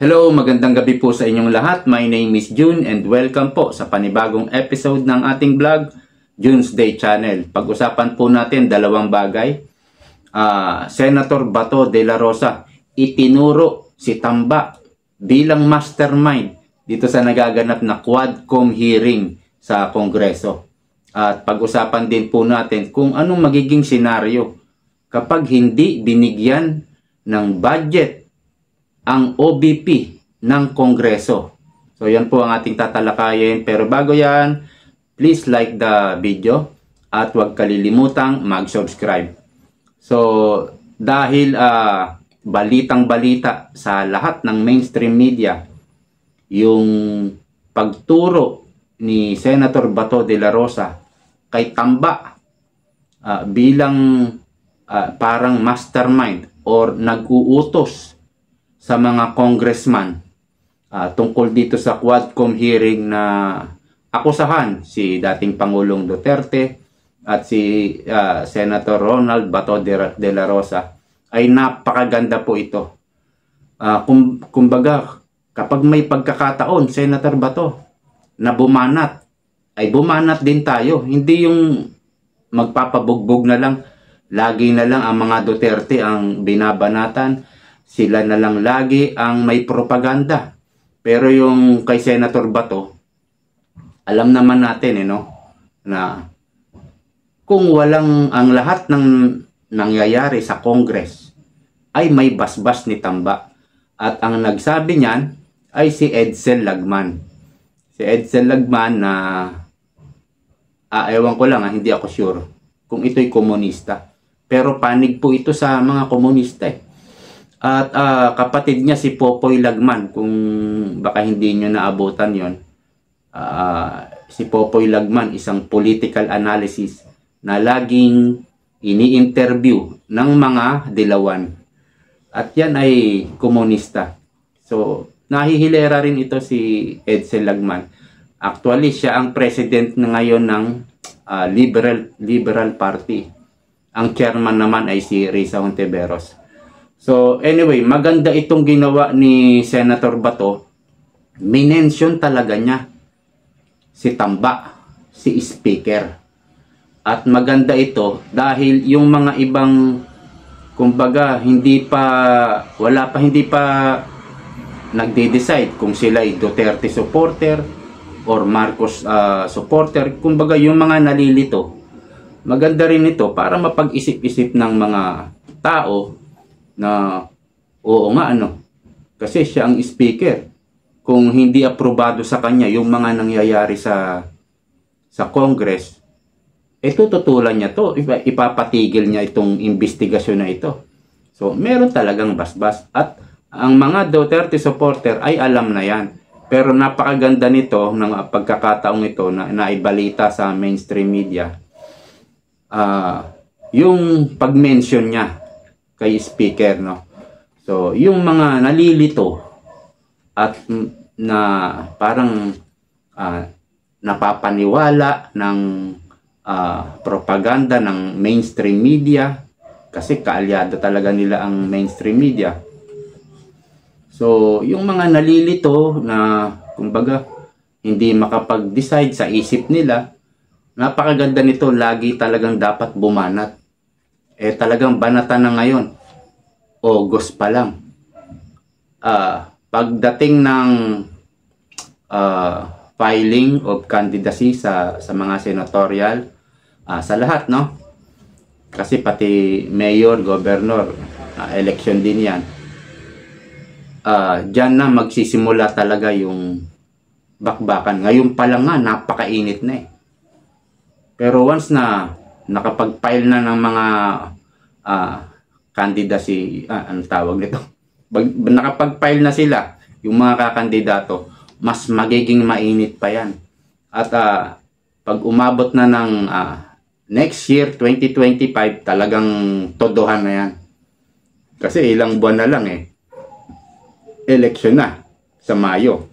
Hello, magandang gabi po sa inyong lahat. My name is June and welcome po sa panibagong episode ng ating vlog, June's Day Channel. Pag-usapan po natin dalawang bagay. Senator Bato de la Rosa, itinuro si Tamba bilang mastermind dito sa nagaganap na Quadcom hearing sa Kongreso. At pag-usapan din po natin kung anong magiging senaryo kapag hindi binigyan ng budget ang OBP ng Kongreso. So yan po ang ating tatalakayin. Pero bago yan, please like the video at huwag kalilimutang mag-subscribe. So dahil balitang-balita sa lahat ng mainstream media yung pagturo ni Senator Bato de la Rosa kay Tamba bilang parang mastermind or nag-uutos sa mga congressman tungkol dito sa Quadcom hearing na akusahan si dating Pangulong Duterte at si Senator Ronald Bato de la Rosa, ay napakaganda po ito. Kumbaga, kapag may pagkakataon, Senator Bato, na bumanat, ay bumanat din tayo. Hindi yung magpapabugbog na lang, lagi na lang ang mga Duterte ang binabanatan, sila na lang lagi ang may propaganda. Pero yung kay Senator Bato, alam naman natin na kung walang ang lahat ng nangyayari sa Congress ay may basbas ni Tamba. At ang nagsabi niyan ay si Edsel Lagman. Si Edsel Lagman na ewan ko lang, hindi ako sure kung ito'y komunista. Pero panig po ito sa mga komunista At kapatid niya si Popoy Lagman, kung baka hindi nyo naabutan yon. Si Popoy Lagman, isang political analysis na laging ini-interview ng mga dilawan. At yan ay komunista. So, nahihilera rin ito si Edsel Lagman. Actually, siya ang president na ngayon ng Liberal Party. Ang chairman naman ay si Risa Hontiveros. So anyway, maganda itong ginawa ni Senator Bato. Minention talaga niya si Tamba, si Speaker. At maganda ito dahil yung mga ibang, kumbaga, hindi pa nagde-decide kung sila ay Duterte supporter or Marcos supporter. Kumbaga, yung mga nalilito, maganda rin ito para mapag-isip-isip ng mga tao na oo nga kasi siya ang speaker. Kung hindi aprobado sa kanya yung mga nangyayari sa Congress, tututulan niya to, ipapatigil niya itong investigasyon na ito. So meron talagang basbas at ang mga Duterte supporter ay alam na yan. Pero napakaganda nito ng pagkakataong ito na naibalita sa mainstream media, yung pag-mention niya kay speaker, So, yung mga nalilito at na parang napapaniwala ng propaganda ng mainstream media, kasi kaalyado talaga nila ang mainstream media. So, yung mga nalilito na, kumbaga, hindi makapag-decide sa isip nila, napakaganda nito, lagi talagang dapat bumanat. Talagang banatan na ngayon. August pa lang. Pagdating ng filing of candidacy sa mga senatorial, sa lahat, Kasi pati mayor, governor, election din yan. Diyan na magsisimula talaga yung bakbakan. Ngayon pa lang nga, napakainit na Pero once na nakapag-file na ng mga candidacy, anong tawag nito? Nakapag-file na sila, yung mga kakandidato, mas magiging mainit pa yan. At pag umabot na ng next year, 2025, talagang todohan na yan. Kasi ilang buwan na lang election na sa Mayo.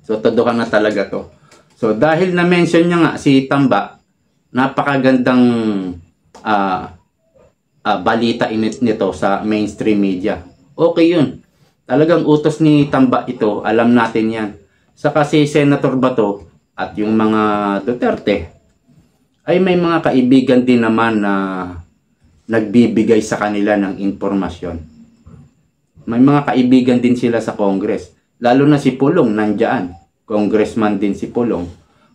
So todohan na talaga to. So dahil na-mention niya nga si Tamba, napakagandang balita nito sa mainstream media. Okay yun. Talagang utos ni Tamba ito, alam natin yan. Saka si Senator Bato at yung mga Duterte ay may mga kaibigan din naman na nagbibigay sa kanila ng impormasyon. May mga kaibigan din sila sa Congress. Lalo na si Pulong nandyan. Congressman din si Pulong.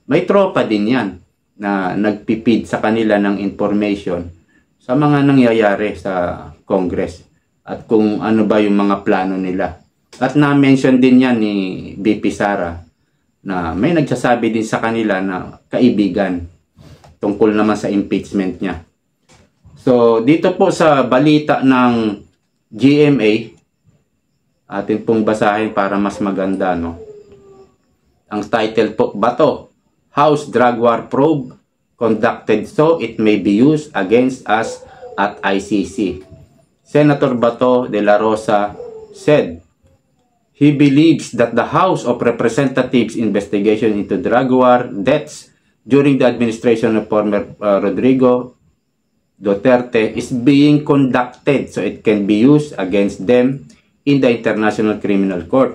May tropa din yan na nagpipid sa kanila ng information sa mga nangyayari sa Congress at kung ano ba yung mga plano nila. At na-mention din yan ni BP Sara na may nagsasabi din sa kanila na kaibigan tungkol naman sa impeachment niya. So dito po sa balita ng GMA, atin pong basahin para mas maganda, no? Ang title po, Bato, House Drug War Probe conducted so it may be used against us at ICC. Senator Bato de la Rosa said he believes that the House of Representatives investigation into drug war deaths during the administration of former Rodrigo Duterte is being conducted so it can be used against them in the International Criminal Court.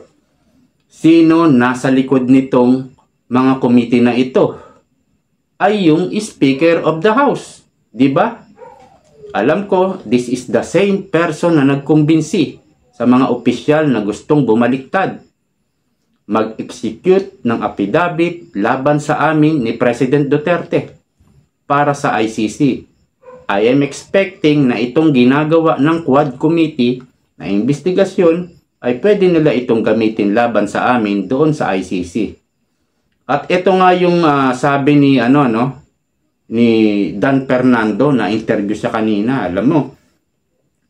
Sino nasa likod nitong mga committee na ito? Ay yung Speaker of the House. Diba? Alam ko, this is the same person na nagkumbinsi sa mga opisyal na gustong bumaliktad. Mag-execute ng affidavit laban sa amin ni President Duterte para sa ICC. I am expecting na itong ginagawa ng Quad Committee na investigasyon ay pwede nila itong gamitin laban sa amin doon sa ICC. At ito nga yung sabi ni ni Dan Fernando na interview siya kanina. Alam mo,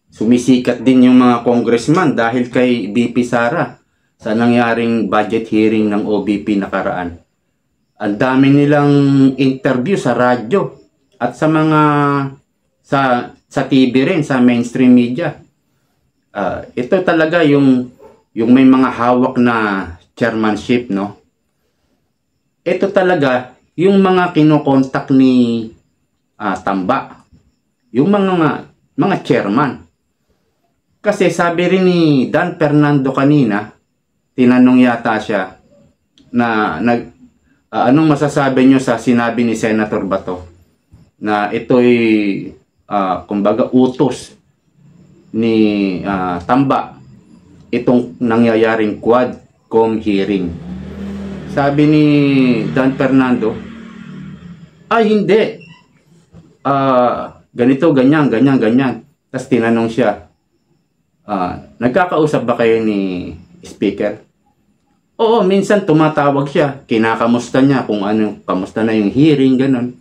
sumisikat din yung mga congressman dahil kay BP Sara sa nangyaring budget hearing ng OBP nakaraan. Ang dami nilang interview sa radyo at sa mga sa TV rin, sa mainstream media. Ito talaga yung may mga hawak na chairmanship, no? Ito talaga yung mga kinokontak ni Tamba, yung mga chairman. Kasi sabi rin ni Dan Fernando kanina, tinanong yata siya na anong masasabi nyo sa sinabi ni Senator Bato na ito'y kumbaga utos ni Tamba itong nangyayaring Quadcom hearing. Sabi ni Dan Fernando, ay hindi. Ganito, ganyan. Tapos tinanong siya, nagkakausap ba kayo ni Speaker? Oo, minsan tumatawag siya. Kinakamusta niya kung kamusta na yung hearing, ganun.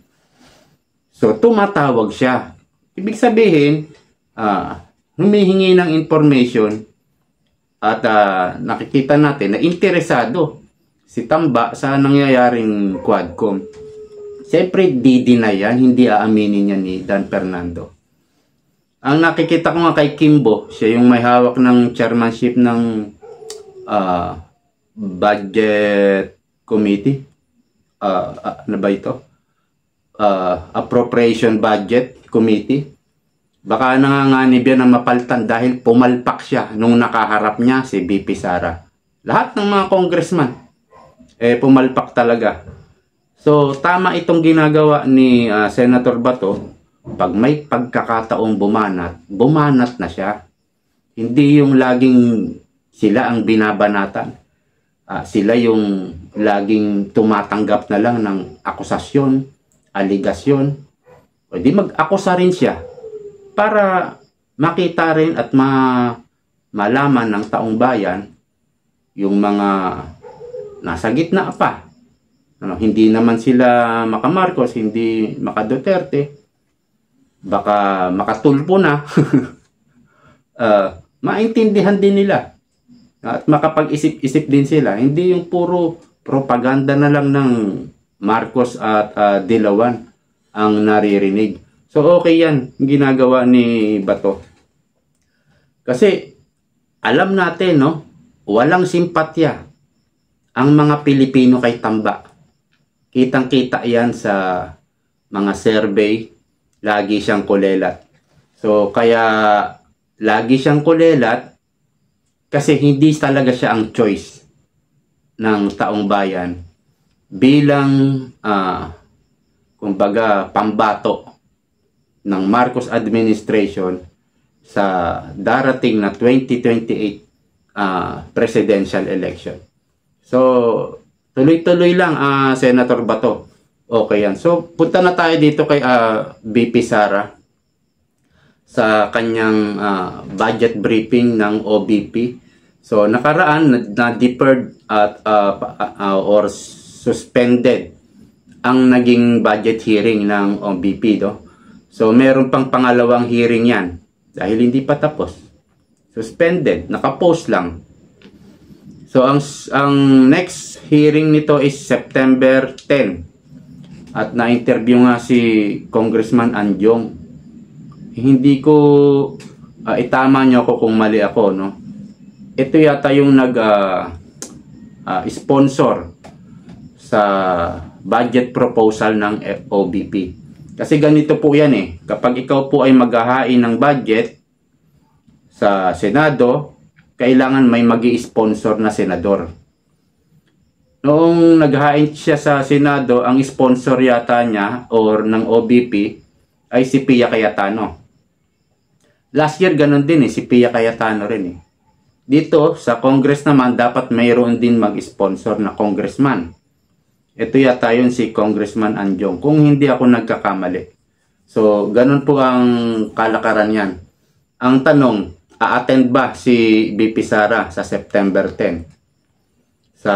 So, tumatawag siya. Ibig sabihin, humihingi ng information at nakikita natin na interesado si Tamba sa nangyayaring Quadcom. Siyempre, di-deny yan, hindi aaminin yan ni Dan Fernando. Ang nakikita ko nga kay Kimbo, siya yung may hawak ng chairmanship ng budget committee. Ano ba ito? Appropriation Budget Committee. Baka nanganganib yan na mapaltan dahil pumalpak siya nung nakaharap niya si BP Sara. Lahat ng mga congressman, pumalpak talaga. So, tama itong ginagawa ni Senator Bato. Pag may pagkakataong bumanat na siya. Hindi yung laging sila ang binabanatan. Sila yung laging tumatanggap na lang ng akusasyon, aligasyon. O di mag-akusa rin siya para makita rin at malaman ng taong bayan yung mga nasa gitna pa. Hindi naman sila maka-Marcos, hindi maka-Duterte. Baka makatulpo na. Maintindihan din nila. At makapag-isip-isip din sila. Hindi yung puro propaganda na lang ng Marcos at Dilawan ang naririnig. So okay yan, ginagawa ni Bato. Kasi alam natin, no, walang simpatya ang mga Pilipino kay Tamba. Kitang-kita yan sa mga survey, lagi siyang kulelat. So kaya lagi siyang kulelat Kasi hindi talaga siya ang choice ng taong bayan bilang kumbaga pambato ng Marcos administration sa darating na 2028 presidential election. So, tuloy-tuloy lang, Senator Bato. Okay yan. So, punta na tayo dito kay VP Sara sa kanyang budget briefing ng OBP. So, nakaraan, na-deferred at or suspended ang naging budget hearing ng OBP. So, meron pang pangalawang hearing yan dahil hindi pa tapos. Suspended, nakapost lang. So, ang next hearing nito is September 10. At na-interview nga si Congressman Anjong. Hindi ko itama nyo ako kung mali ako, no? Ito yata yung sponsor sa budget proposal ng OBP. Kasi ganito po yan eh. Kapag ikaw po ay maghahain ng budget sa Senado, kailangan may magi-sponsor na senador. Noong naghain siya sa Senado, ang sponsor yata niya or ng OBP ay si Pia Cayetano. Last year ganun din si Pia Cayetano rin Dito sa Congress naman dapat mayroon din mag-sponsor na congressman. Ito yata yun si Congressman Anjong kung hindi ako nagkakamali. So ganun po ang kalakaran yan. Ang tanong, a-attend ba si VP Sara sa September 10? Sa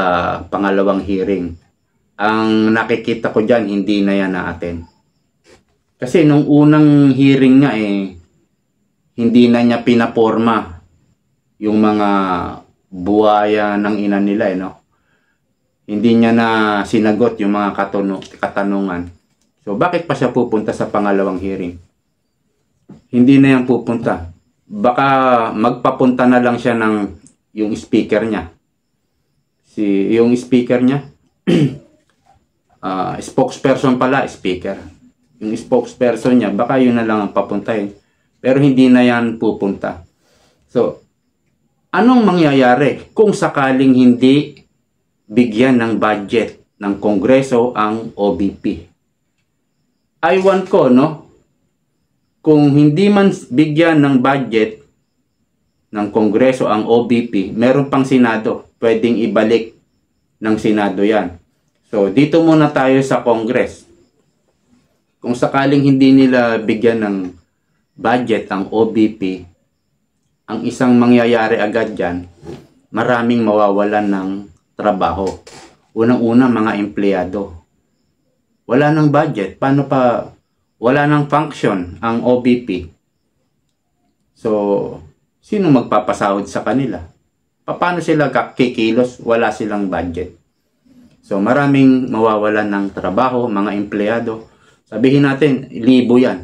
pangalawang hearing. Ang nakikita ko dyan, hindi na yan na-attend. Kasi nung unang hearing nga hindi na niya pinaporma yung mga buhaya ng ina nila Hindi niya na sinagot yung mga katanungan. So bakit pa siya pupunta sa pangalawang hearing? Hindi na yan pupunta. Baka magpapunta na lang siya ng yung speaker niya. Yung speaker niya, spokesperson pala, speaker. Yung spokesperson niya, baka yun na lang ang papuntahin. Pero hindi na yan pupunta. So, anong mangyayari kung sakaling hindi bigyan ng budget ng Kongreso ang OBP? Aywan ko, kung hindi man bigyan ng budget ng Kongreso ang OBP, meron pang Senado. Pwedeng ibalik ng Senado yan. So, dito muna tayo sa Congress. Kung sakaling hindi nila bigyan ng budget ang OBP, ang isang mangyayari agad dyan, maraming mawawalan ng trabaho. Unang-una, mga empleyado. Wala ng budget. Paano pa? Wala ng function ang OBP. So, sino magpapasahod sa kanila? Paano sila kikilos? Wala silang budget. So maraming mawawalan ng trabaho, mga empleyado. Sabihin natin, 1,000 yan.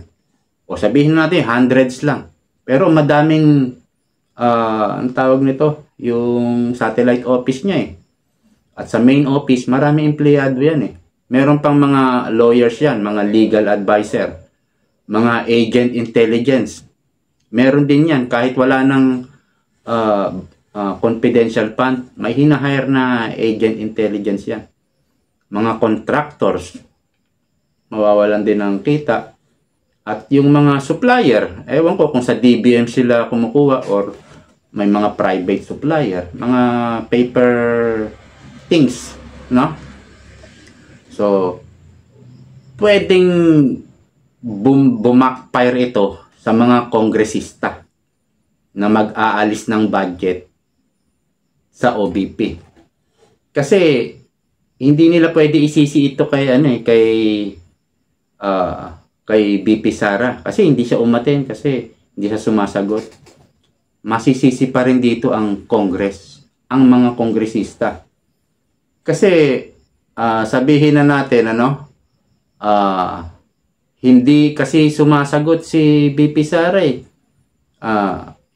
O sabihin natin, hundreds lang. Pero madaming, ang tawag nito, yung satellite office niya At sa main office, maraming empleyado yan Meron pang mga lawyers yan, mga legal advisor, mga agent intelligence. Meron din yan, kahit wala ng confidential fund, may hinahire na agent intelligence yan. Mga contractors, mawawalan din ng kita. At yung mga supplier, ewan ko kung sa DBM sila kumukuha or may mga private supplier, mga paper things, So, pwedeng bumakfire ito sa mga kongresista na mag-aalis ng budget sa OBP. Kasi hindi nila pwede isisi ito kay kay VP Sara kasi hindi siya umaten kasi hindi siya sumasagot. Masisisi pa rin dito ang Congress, ang mga kongresista. Kasi sabihin na natin hindi kasi sumasagot si VP Sara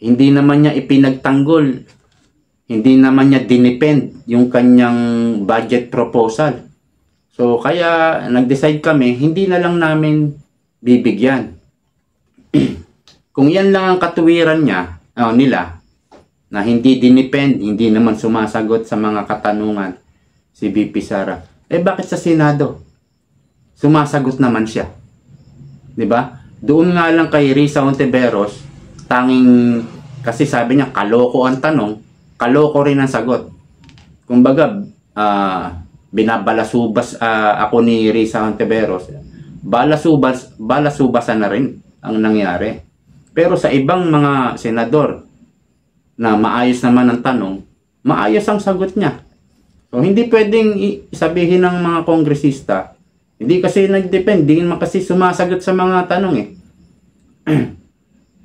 hindi naman niya ipinagtanggol. Hindi naman niya dinepend yung kanyang budget proposal. So, kaya nag-decide kami, hindi na lang namin bibigyan. Kung yan lang ang katuwiran niya, nila, na hindi dinepend, hindi naman sumasagot sa mga katanungan si VP Sara. Bakit sa Senado? Sumasagot naman siya. 'Di ba? Doon nga lang kay Risa Hontiveros, tanging kasi sabi niya kaloko ang tanong, kaloko rin ang sagot. Kumbaga, binabalasubas ako ni Risa Hontiveros. Balasubasan na rin ang nangyari. Pero sa ibang mga senador na maayos naman ang tanong, maayos ang sagot niya. So, hindi pwedeng sabihin ng mga kongresista, hindi kasi nag-depend, hindi naman kasi sumasagot sa mga tanong eh.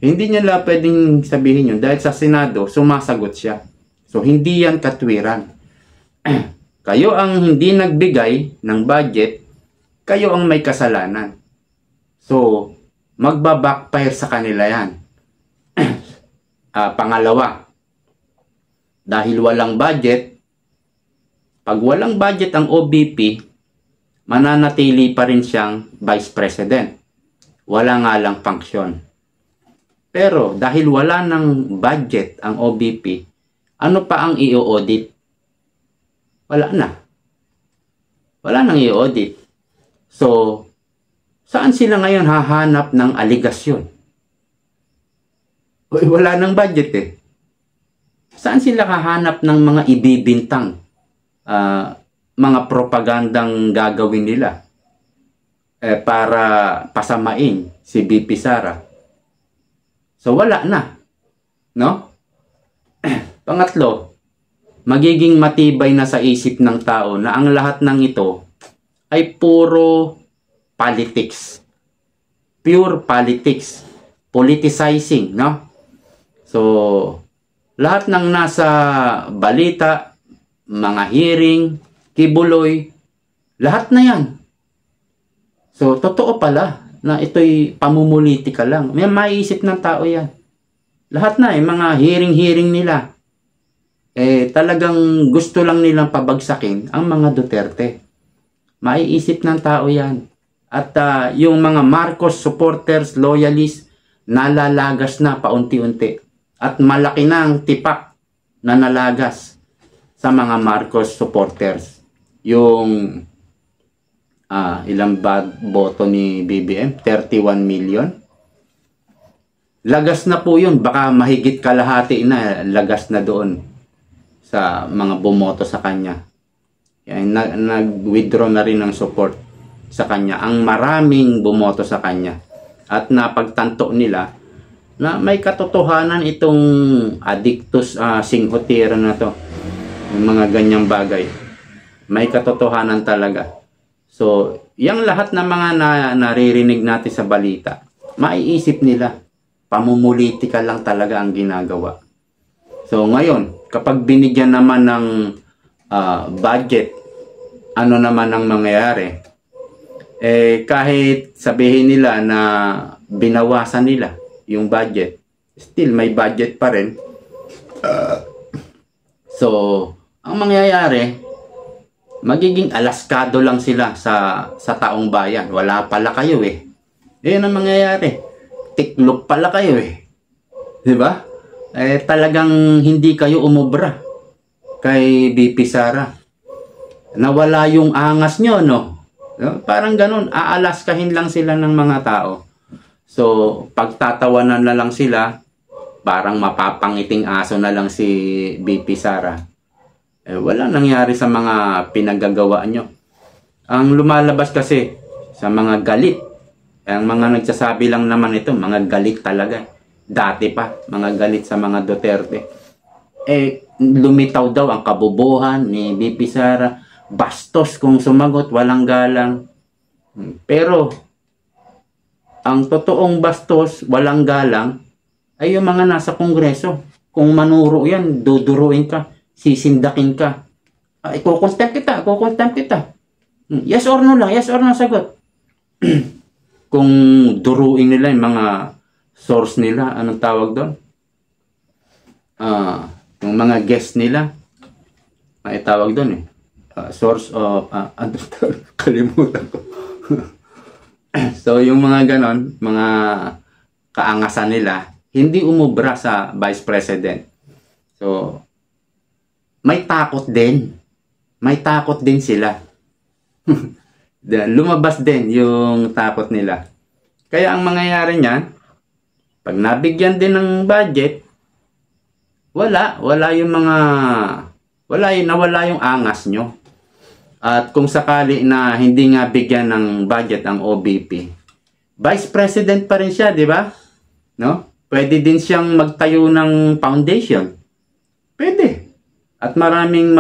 Hindi niya lang pwedeng sabihin yun dahil sa Senado, sumasagot siya. So, hindi yan katwiran. Kayo ang hindi nagbigay ng budget, kayo ang may kasalanan. So, magbabackfire sa kanila yan. Pangalawa, dahil walang budget, pag walang budget ang OBP, mananatili pa rin siyang Vice President. Wala nga lang function. Pero dahil wala ng budget ang OBP, ano pa ang i-audit? Wala na. Wala nang i-audit. So, saan sila ngayon hahanap ng aligasyon? Wala nang budget eh. Saan sila hahanap ng mga ibibintang, mga propagandang gagawin nila para pasamain si VP Sara? So, wala na. No? Pangatlo, magiging matibay na sa isip ng tao na ang lahat ng ito ay puro politics. Pure politics. Politicizing, no? So, lahat ng nasa balita, mga hearing, kibuloy, lahat na yan. So, totoo pala na ito'y pamumulitika lang. May maiisip ng tao yan. Lahat na mga hearing nila. Talagang gusto lang nilang pabagsakin ang mga Duterte. Maiisip ng tao yan. At yung mga Marcos supporters, loyalists, nalalagas na paunti-unti. At malaki na ang tipak na nalagas sa mga Marcos supporters. Yung ilang boto ni BBM? 31 million. Lagas na po yun. Baka mahigit kalahati na lagas na doon sa mga bumoto sa kanya. Yan, nag-withdraw na rin ng support sa kanya. Ang maraming bumoto sa kanya. At napagtanto nila na may katotohanan itong addictus singhotira na to. Yung mga ganyang bagay. May katotohanan talaga. So, yung lahat ng mga naririnig natin sa balita, maiisip nila, pamumulitika lang talaga ang ginagawa. So, ngayon, kapag binigyan naman ng budget, ano naman ang mangyayari? Kahit sabihin nila na binawasan nila yung budget, still may budget pa rin. So, ang mangyayari, magiging alaskado lang sila sa taong bayan. Wala pala kayo eh. Yun ang mangyayari. Tiklop pala kayo eh. Diba? Talagang hindi kayo umubra kay VP Sara. Nawala yung angas nyo, no? Parang ganun, aalaskahin lang sila ng mga tao. So, pagtatawanan na lang sila, parang mapapangiting aso na lang si VP Sara. Wala nangyari sa mga pinagagawa nyo. Ang lumalabas kasi sa mga galit, ang mga nagsasabi lang naman ito, mga galit talaga. Dati pa, mga galit sa mga Duterte. Lumitaw daw ang kabobohan ni VP Sara. Bastos kung sumagot, walang galang. Pero, ang totoong bastos, walang galang, ay yung mga nasa Kongreso. Kung manuro yan, duduruin ka, sisindakin ka. Kukontempt kita. Yes or no lang, yes or no sagot. Kung duruin nila yung mga source nila, anong tawag doon? Yung mga guest nila, ay tawag doon eh. Source of, kalimutan ko. So, yung mga ganon, mga kaangasan nila, hindi umubra sa Vice President. So, may takot din. May takot din sila. Lumabas din yung takot nila. Kaya ang mangyayari niyan, pag nabigyan din ng budget, nawala yung angas nyo. At kung sakali na hindi nga bigyan ng budget ang OBP, Vice President pa rin siya, di ba? No? Pwede din siyang magtayo ng foundation. Pwede. At maraming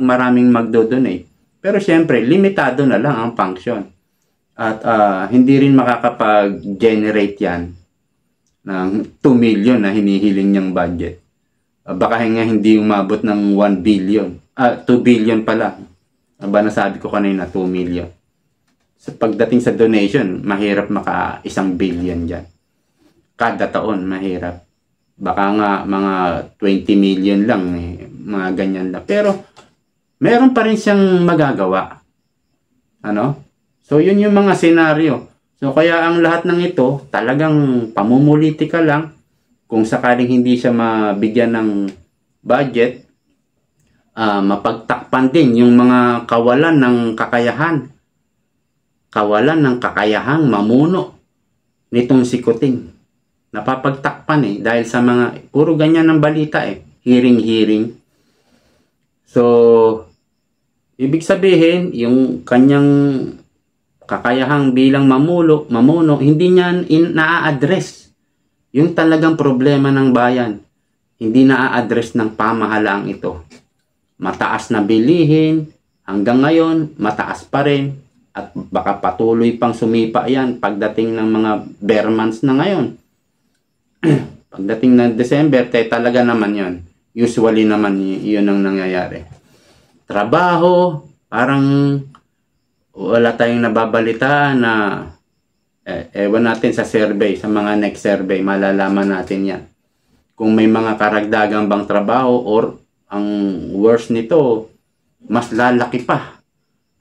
maraming magdo-donate. Pero syempre, limitado na lang ang function. At hindi rin makakapag-generate yan ng 2 million na hinihiling niyang budget. Baka nga hindi umabot ng 1 billion. 2 billion pala. Nasabi ko kanina 2 million. Sa pagdating sa donation, mahirap maka 1 billion dyan. Kada taon, mahirap. Baka nga mga 20 million lang, mga ganyan lang. Pero, meron pa rin siyang magagawa. Ano? So, yun yung mga senaryo. So, kaya ang lahat ng ito, talagang pamumulitika lang. Kung sakaling hindi siya mabigyan ng budget, mapagtakpan din yung mga kawalan ng kakayahan. Kawalan ng kakayahang mamuno nitong si Kuting. Napapagtakpan dahil sa mga, puro ganyan ng balita hearing. So, ibig sabihin, yung kanyang kakayahang bilang mamuno, hindi niya na-address yung talagang problema ng bayan. Hindi na-address ng pamahalaang ito. Mataas na bilihin, hanggang ngayon, mataas pa rin. At baka patuloy pang sumipa yan pagdating ng mga bare months na ngayon. Pagdating ng December, talaga naman yon. Usually naman yun ang nangyayari. Trabaho, parang wala tayong nababalita na ewan natin sa survey, sa mga next survey, malalaman natin yan. Kung may mga karagdagang bang trabaho or ang worst nito, mas lalaki pa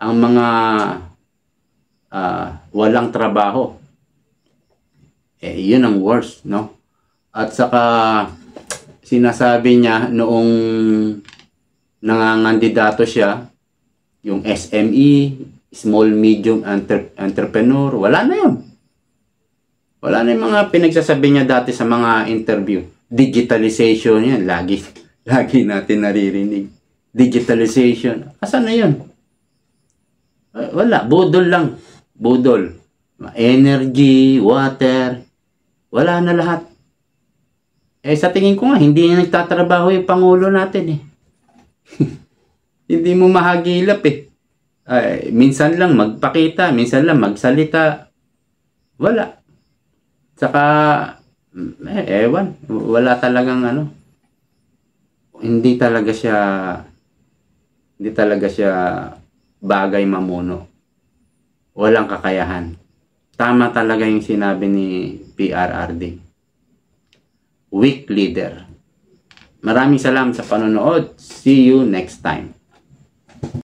ang mga walang trabaho. Yun ang worst, no? At saka sinasabi niya noong nangangandidato siya, yung SME, Small Medium Entrepreneur, wala na yun. Wala na yung mga pinagsasabi niya dati sa mga interview. Digitalization yan, lagi natin naririnig. Digitalization, asan na yun? Wala, budol lang. Budol. Energy, water, wala na lahat. Sa tingin ko nga, hindi nagtatrabaho yung Pangulo natin Hindi mo mahagilap minsan lang magpakita, minsan lang magsalita. Wala. Saka, ewan, wala talagang hindi talaga siya bagay mamuno. Walang kakayahan. Tama talaga yung sinabi ni PRRD. Weak leader. Maraming salamat sa panonood. See you next time.